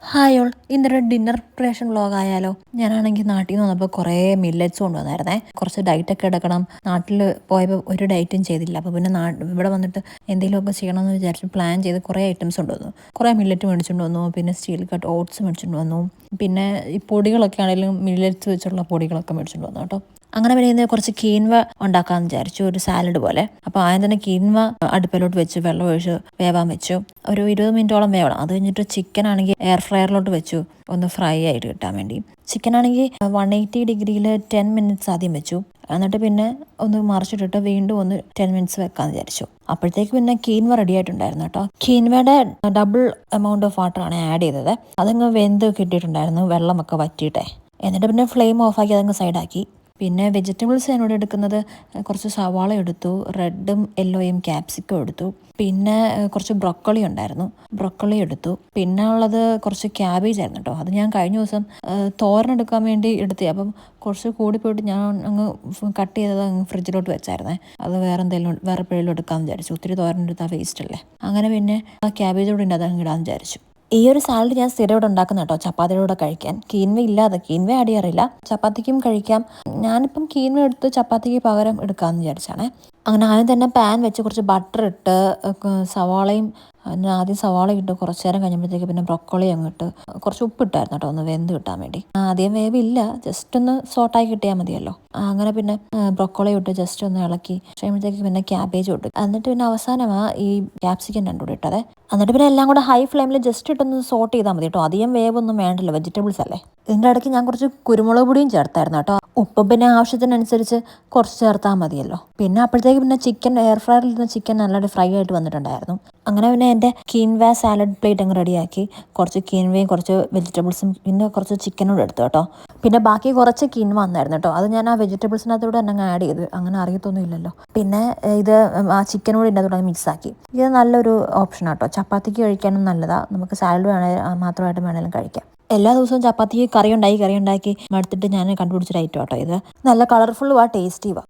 Hi all, ഇന്നൊരു dinner preparation vlog ആയാലോ. ഞാനാണെങ്കിൽ നാട്ടിൽ നിന്ന് വന്നപ്പോൾ കുറേ മില്ലറ്റ്സ് കൊണ്ടുവന്നായിരുന്നേ. കുറച്ച് ഡയറ്റൊക്കെ എടുക്കണം. നാട്ടിൽ പോയപ്പോൾ ഒരു ഡയറ്റും ചെയ്തില്ല. അപ്പോൾ പിന്നെ ഇവിടെ വന്നിട്ട് എന്തെങ്കിലുമൊക്കെ ചെയ്യണമെന്ന് വിചാരിച്ച് പ്ലാൻ ചെയ്ത് കുറേ ഐറ്റംസ് കൊണ്ടുവന്നു. കുറേ മില്ലറ്റ് മേടിച്ചുകൊണ്ട് വന്നു, പിന്നെ സ്റ്റീൽ കട്ട് ഓട്സ് മേടിച്ചുകൊണ്ട് വന്നു, പിന്നെ ഈ പൊടികളൊക്കെ ആണെങ്കിലും മില്ലറ്റ്സ് വെച്ചുള്ള പൊടികളൊക്കെ മേടിച്ചുകൊണ്ട് വന്നു കേട്ടോ. അങ്ങനെ പിന്നെ ഇന്ന് കുറച്ച് കീൻവ ഉണ്ടാക്കാമെന്ന് വിചാരിച്ചു, ഒരു സാലഡ് പോലെ. അപ്പോൾ ആദ്യം തന്നെ കീൻവ അടുപ്പിലോട്ട് വെച്ച് വെള്ളം ഒഴിച്ച് വേവാൻ വെച്ചു. ഒരു 20 മിനിറ്റോളം വേവണം. അത് കഴിഞ്ഞിട്ട് ചിക്കൻ ആണെങ്കിൽ എയർ ഫ്രയറിലോട്ട് വെച്ചു, ഒന്ന് ഫ്രൈ ആയിട്ട് കിട്ടാൻ വേണ്ടി. ചിക്കൻ ആണെങ്കിൽ 180 ഡിഗ്രിയിൽ 10 മിനിറ്റ്സ് ആദ്യം വെച്ചു. എന്നിട്ട് പിന്നെ ഒന്ന് മറിച്ചിട്ടിട്ട് വീണ്ടും ഒന്ന് 10 മിനിറ്റ്സ് വെക്കാമെന്ന് വിചാരിച്ചു. അപ്പോഴത്തേക്ക് പിന്നെ കീൻവ റെഡി ആയിട്ടുണ്ടായിരുന്നു കേട്ടോ. കീൻവയുടെ ഡബിൾ എമൗണ്ട് ഓഫ് വാട്ടറാണ് ആഡ് ചെയ്തത്. അതങ്ങ് വെന്ത് കിട്ടിയിട്ടുണ്ടായിരുന്നു, വെള്ളമൊക്കെ വറ്റിയിട്ടെ. എന്നിട്ട് പിന്നെ ഫ്ലെയിം ഓഫാക്കി അതങ്ങ് സൈഡാക്കി. പിന്നെ വെജിറ്റബിൾസ് ഞാനിവിടെ എടുക്കുന്നത് കുറച്ച് സവാള എടുത്തു, റെഡും യെല്ലോയും ക്യാപ്സിക്കം എടുത്തു, പിന്നെ കുറച്ച് ബ്രൊക്കോളി ഉണ്ടായിരുന്നു, ബ്രൊക്കോളി എടുത്തു. പിന്നെ ഉള്ളത് കുറച്ച് ക്യാബേജ് ആയിരുന്നു കേട്ടോ. അത് ഞാൻ കഴിഞ്ഞ ദിവസം തോരനെടുക്കാൻ വേണ്ടി എടുത്തേ. അപ്പം കുറച്ച് കൂടിപ്പോയിട്ട് ഞാൻ അങ്ങ് കട്ട് ചെയ്തത് അങ്ങ് ഫ്രിഡ്ജിലോട്ട് വെച്ചായിരുന്നേ. അത് വേറെ എപ്പോഴെങ്കിലും എടുക്കാമെന്ന് വിചാരിച്ചു. ഒത്തിരി തോരൻ എടുത്താൽ വേസ്റ്റ് അല്ലേ. അങ്ങനെ പിന്നെ ആ ക്യാബേജോട് ഉണ്ട്, അതങ്ങ് ഇടാമെന്ന് വിചാരിച്ചു. ഈ ഒരു സാലഡ് ഞാൻ സ്ഥിരം ഇവിടെ ഉണ്ടാക്കുന്ന കേട്ടോ, ചപ്പാത്തിയുടെ കൂടെ കഴിക്കാൻ. കീൻവ ഇല്ലാതെ, കീൻവ ആഡ് ചെയ്യാറില്ല, ചപ്പാത്തിക്കും കഴിക്കാം. ഞാനിപ്പം കീൻവ എടുത്ത് ചപ്പാത്തിക്ക് പകരം എടുക്കാമെന്ന് വിചാരിച്ചാണേ. അങ്ങനെ ആദ്യം തന്നെ പാൻ വെച്ച് കുറച്ച് ബട്ടർ ഇട്ട് സവാളയും, ആദ്യം സവാള ഇട്ട് കുറച്ച് നേരം കഴിഞ്ഞപ്പോഴത്തേക്ക് പിന്നെ ബ്രൊക്കോളി അങ്ങിട്ട് കുറച്ച് ഉപ്പിട്ടായിരുന്നു കേട്ടോ, ഒന്ന് വെന്ത് കിട്ടാൻ വേണ്ടി. ആദ്യം വേവില്ല, ജസ്റ്റ് ഒന്ന് സോട്ടായി കിട്ടിയാൽ മതിയല്ലോ. അങ്ങനെ പിന്നെ ബ്രൊക്കോളി ഇട്ട് ജസ്റ്റ് ഒന്ന് ഇളക്കി കഴിയുമ്പോഴത്തേക്ക് പിന്നെ ക്യാബേജ് ഇട്ടു. എന്നിട്ട് പിന്നെ അവസാനമാണ് ഈ ക്യാപ്സിക്കൻ രണ്ടും കൂടി ഇട്ടത്. എന്നിട്ട് പിന്നെ എല്ലാം കൂടെ ഹൈ ഫ്ലെയിമിൽ ജസ്റ്റ് ഇട്ടൊന്ന് സോട്ട് ചെയ്താൽ മതി കേട്ടോ. അധികം വേവൊന്നും വേണ്ടല്ലോ, വെജിറ്റബിൾസ് അല്ലേ. ഇതിൻ്റെ ഇടയ്ക്ക് ഞാൻ കുറച്ച് കുരുമുളക് പൊടിയും ചേർത്തായിരുന്നു കേട്ടോ. ഉപ്പ് പിന്നെ ആവശ്യത്തിനനുസരിച്ച് കുറച്ച് ചേർത്താൽ മതിയല്ലോ. പിന്നെ അപ്പോഴത്തേക്ക് പിന്നെ ചിക്കൻ എയർ ഫ്രയറിൽ ഇരുന്ന ചിക്കൻ നല്ലതായിട്ട് ഫ്രൈ ആയിട്ട് വന്നിട്ടുണ്ടായിരുന്നു. അങ്ങനെ പിന്നെ എൻ്റെ കീൻവ സാലഡ് പ്ലേറ്റ് അങ്ങ് റെഡിയാക്കി. കുറച്ച് കീൻവയും കുറച്ച് വെജിറ്റബിൾസും പിന്നെ കുറച്ച് ചിക്കനോട് എടുത്തു കേട്ടോ. പിന്നെ ബാക്കി കുറച്ച് കീൻവ വന്നായിരുന്നു കേട്ടോ. അത് ഞാൻ ആ വെജിറ്റബിൾസിനകത്തൂടെ തന്നെ അങ്ങ് ആഡ് ചെയ്ത്, അങ്ങനെ അറിയത്തൊന്നും ഇല്ലല്ലോ. പിന്നെ ഇത് ആ ചിക്കനോട് ഇതിൻ്റെ അതോടെ മിക്സ് ആക്കി. ഇത് നല്ലൊരു ഓപ്ഷൻ ആട്ടോ, ചപ്പാത്തിക്ക് കഴിക്കാനും നല്ലതാണ്. നമുക്ക് സാലഡ് മാത്രമായിട്ട് വേണമെങ്കിലും കഴിക്കാം. എല്ലാ ദിവസവും ചപ്പാത്തിക്ക് കറി ഉണ്ടാക്കി മടുത്തിട്ട് ഞാൻ കണ്ടുപിടിച്ചൊരു ഐറ്റം കേട്ടോ ഇത്. നല്ല കളർഫുള്ളും ആ ടേസ്റ്റിയുമാണ്.